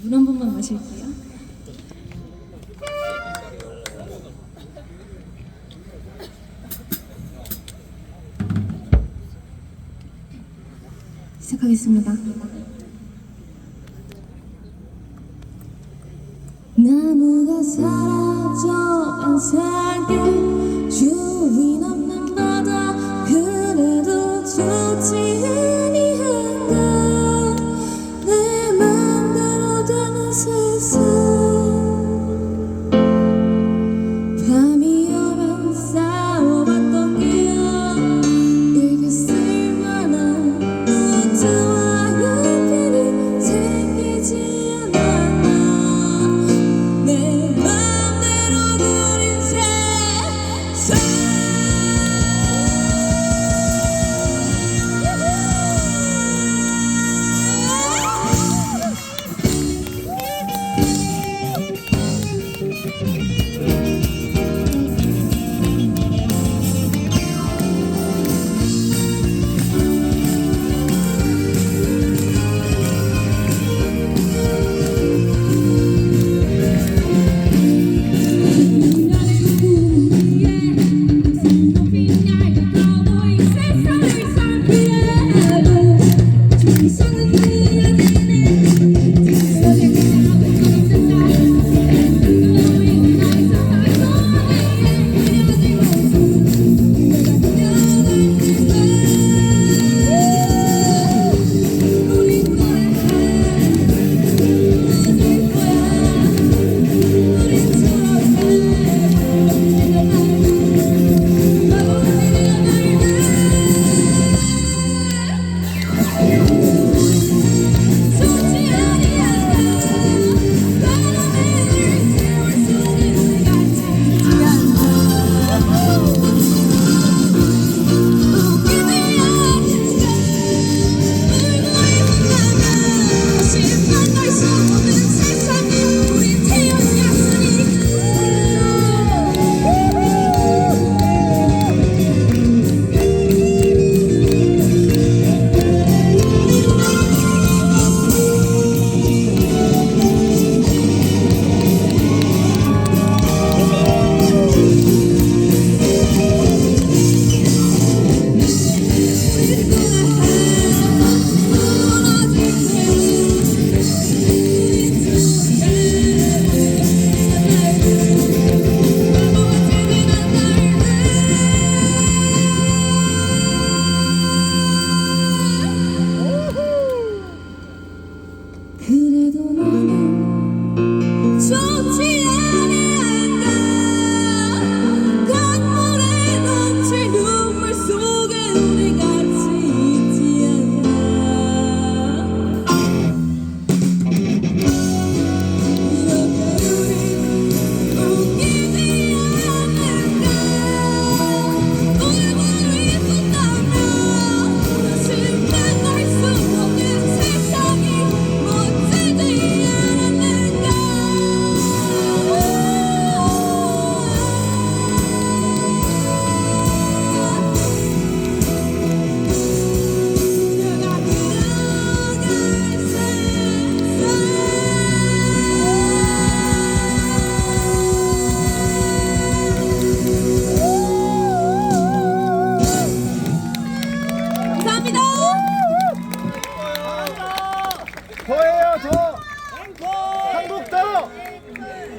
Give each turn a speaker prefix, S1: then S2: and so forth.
S1: 물 한 번만 마실게요. 시작하겠습니다. 나무가 사라져 안살게 주인 없는 바다 그래도 좋지 아니한가 내 맘대로 되는 세상 밤이 오면 싸워봤던 기억 이게 쓸만한 노트와 연필이 생기지 않았나 내 맘대로 그린 세상 그래도 너는 좋지 아니한가 강물에 넘칠 눈물 속에 우리 같이 있지 않나 이렇게 우리 웃기지 않을까 얼굴 있었다면 다시 만날 수 없는 세상이 멋지지 않았는가 내가 그려갈 세상 감사합니다.
S2: 더해요 더. 앵콜.